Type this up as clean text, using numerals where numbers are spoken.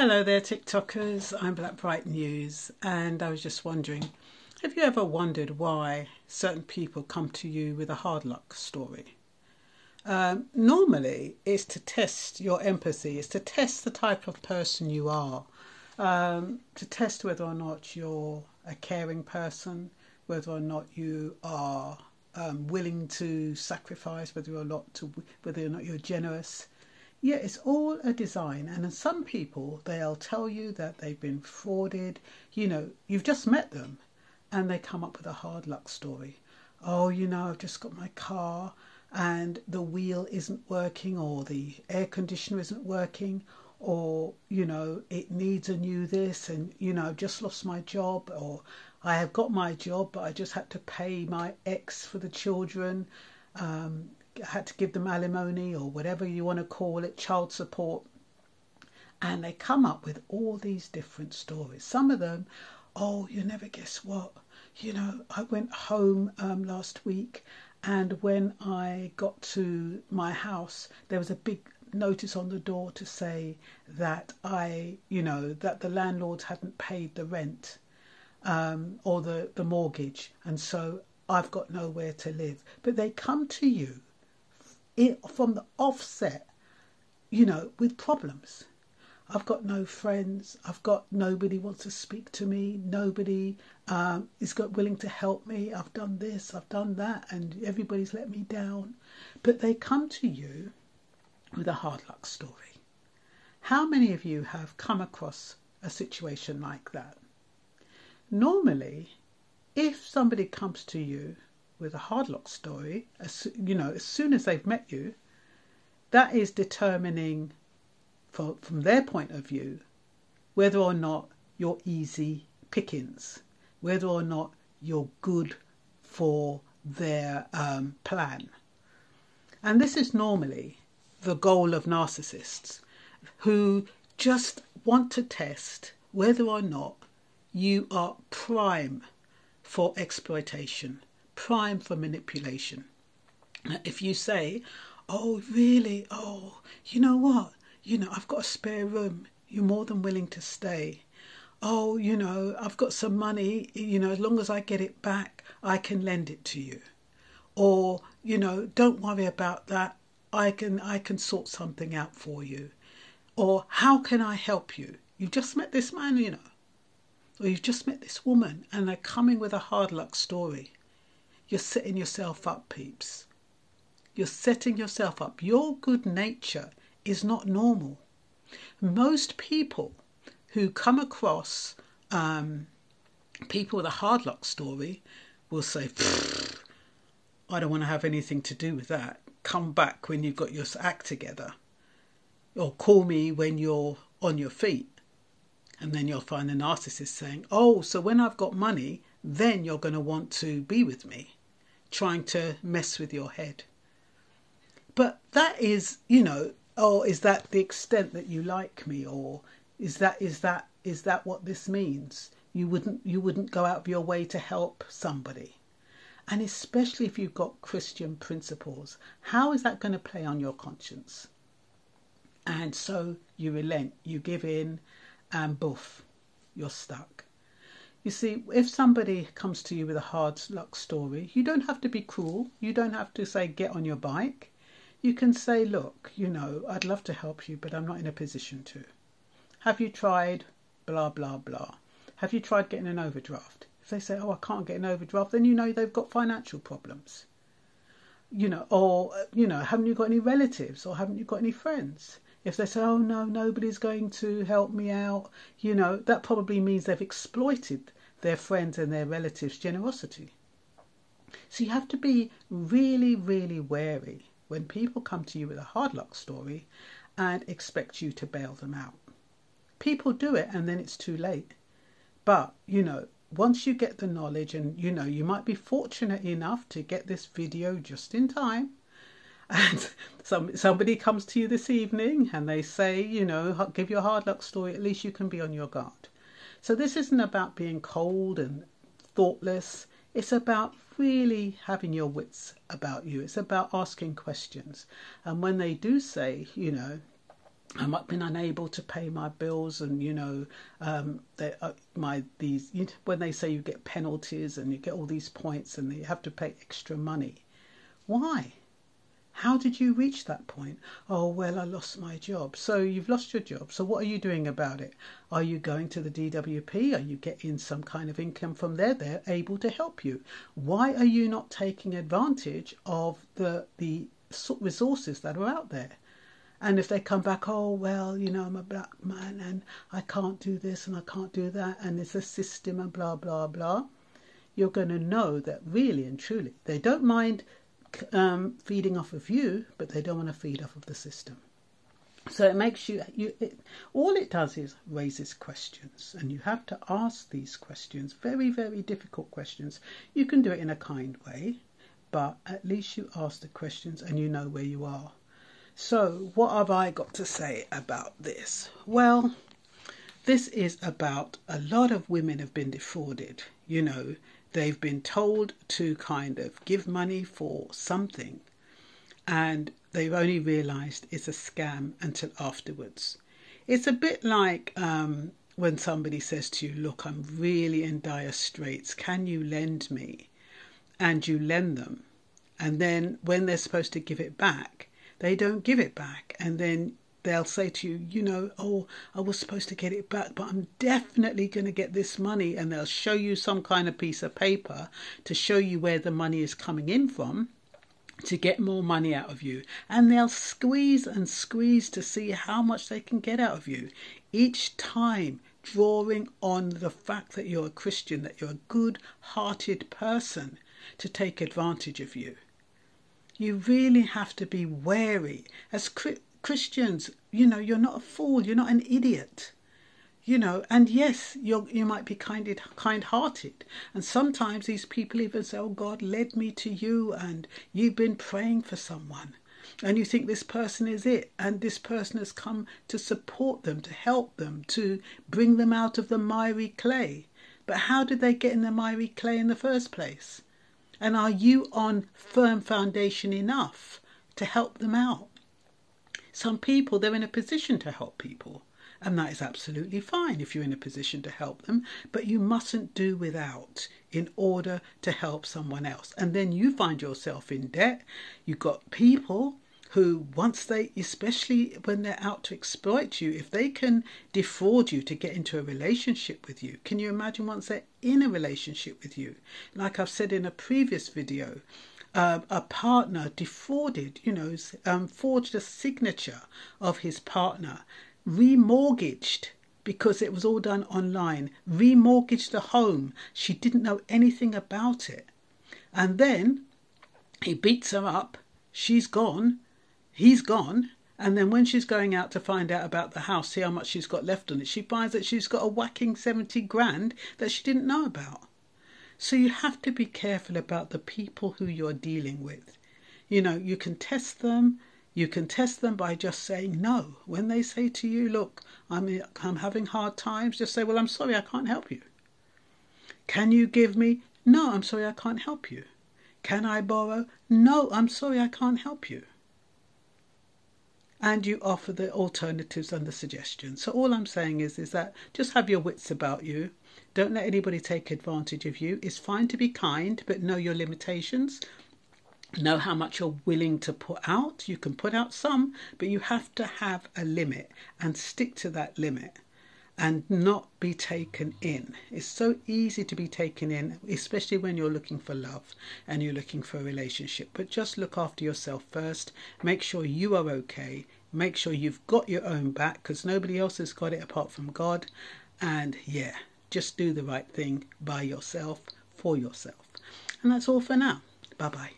Hello there TikTokers, I'm Black Bright News, and I was just wondering, have you ever wondered why certain people come to you with a hard luck story? Normally it's to test your empathy, it's to test the type of person you are, to test whether or not you're a caring person, whether or not you are willing to sacrifice, whether or not you're generous. Yeah, it's all a design. And some people, they'll tell you that they've been frauded. You know, you've just met them and they come up with a hard luck story. Oh, I've just got my car and the wheel isn't working, or the air conditioner isn't working, or, it needs a new this, and, I've just lost my job, or I have got my job, but I just had to pay my ex for the children. Had to give them alimony, or whatever you want to call it, child support. And they come up with all these different stories. Some of them, oh, you never guess what, I went home last week, and when I got to my house, there was a big notice on the door to say that that the landlords hadn't paid the rent or the mortgage, and so I've got nowhere to live. But they come to you from the offset, with problems. I've got no friends. I've got nobody wants to speak to me. Nobody is willing to help me. I've done this, I've done that, and everybody's let me down. But they come to you with a hard luck story. How many of you have come across a situation like that? Normally, if somebody comes to you with a hard luck story, as soon as they've met you, that is determining from their point of view whether or not you're easy pickings, whether or not you're good for their plan. And this is normally the goal of narcissists, who just want to test whether or not you are prime for exploitation, prime for manipulation. If you say, oh really, oh, you know what, I've got a spare room, you're more than willing to stay. Oh, I've got some money, as long as I get it back, I can lend it to you. Or, don't worry about that, I can sort something out for you. Or how can I help you? You've just met this man, or you've just met this woman, and they're coming with a hard luck story. You're setting yourself up, peeps. You're setting yourself up. Your good nature is not normal. Most people who come across people with a hard luck story will say, I don't want to have anything to do with that. Come back when you've got your act together. Or call me when you're on your feet. And then you'll find the narcissist saying, oh, so when I've got money, then you're going to want to be with me, trying to mess with your head. But that is, oh, is that the extent that you like me? Or is that what this means? You wouldn't go out of your way to help somebody. And especially if you've got Christian principles, how is that going to play on your conscience? And so you relent, you give in, and boof, you're stuck. You see, if somebody comes to you with a hard luck story, you don't have to be cruel. You don't have to say, get on your bike. You can say, look, I'd love to help you, but I'm not in a position to. Have you tried blah, blah, blah? Have you tried getting an overdraft? If they say, oh, I can't get an overdraft, then they've got financial problems. Or, haven't you got any relatives, or haven't you got any friends? If they say, oh no, nobody's going to help me out, that probably means they've exploited their friends and their relatives' generosity. So you have to be really, really wary when people come to you with a hard luck story and expect you to bail them out. People do it and then it's too late. But, once you get the knowledge, and, you might be fortunate enough to get this video just in time, and somebody comes to you this evening and they say, give you a hard luck story, at least you can be on your guard. So this isn't about being cold and thoughtless. It's about really having your wits about you. It's about asking questions. And when they do say, I've been unable to pay my bills, and when they say you get penalties and you get all these points and you have to pay extra money. Why? How did you reach that point? Oh, well, I lost my job. So you've lost your job. So what are you doing about it? Are you going to the DWP? Are you getting some kind of income from there? They're able to help you. Why are you not taking advantage of the resources that are out there? And if they come back, oh, well, I'm a black man and I can't do this and I can't do that, and it's a system and blah, blah, blah, you're going to know that really and truly they don't mind feeding off of you, but they don't want to feed off of the system. So it makes all it does is raises questions, and you have to ask these questions, very, very difficult questions. You can do it in a kind way, but at least you ask the questions and you know where you are. So what have I got to say about this? Well, this is about a lot of women have been defrauded. They've been told to kind of give money for something, and they've only realised it's a scam until afterwards. It's a bit like when somebody says to you, look, I'm really in dire straits, can you lend me? And you lend them, and then when they're supposed to give it back, they don't give it back, and then they'll say to you, oh, I was supposed to get it back, but I'm definitely going to get this money. And they'll show you some kind of piece of paper to show you where the money is coming in from to get more money out of you. And they'll squeeze and squeeze to see how much they can get out of you. Each time drawing on the fact that you're a Christian, that you're a good-hearted person, to take advantage of you. You really have to be wary. As Christians, you're not a fool, you're not an idiot, and yes, you might be kind-hearted, and sometimes these people even say, oh, God led me to you, and you've been praying for someone, and you think this person is it, and this person has come to support them, to help them, to bring them out of the miry clay. But how did they get in the miry clay in the first place? And are you on firm foundation enough to help them out? Some people, they're in a position to help people, and that is absolutely fine if you're in a position to help them, but you mustn't do without in order to help someone else. And then you find yourself in debt. You've got people who, especially when they're out to exploit you, if they can defraud you to get into a relationship with you, can you imagine once they're in a relationship with you? Like I've said in a previous video, a partner defrauded, forged a signature of his partner, remortgaged, because it was all done online, remortgaged the home. She didn't know anything about it. And then he beats her up, she's gone, he's gone, and then when she's going out to find out about the house, see how much she's got left on it, she finds that she's got a whacking 70 grand that she didn't know about. So you have to be careful about the people who you're dealing with. You can test them. You can test them by just saying no. When they say to you, look, I'm having hard times, just say, well, I'm sorry, I can't help you. Can you give me? No, I'm sorry, I can't help you. Can I borrow? No, I'm sorry, I can't help you. And you offer the alternatives and the suggestions. So all I'm saying is that just have your wits about you. Don't let anybody take advantage of you. It's fine to be kind, but know your limitations. Know how much you're willing to put out. You can put out some, but you have to have a limit and stick to that limit and not be taken in. It's so easy to be taken in, especially when you're looking for love and you're looking for a relationship. But just look after yourself first. Make sure you are okay. Make sure you've got your own back, because nobody else has got it apart from God. And yeah, just do the right thing by yourself, for yourself. And that's all for now. Bye-bye.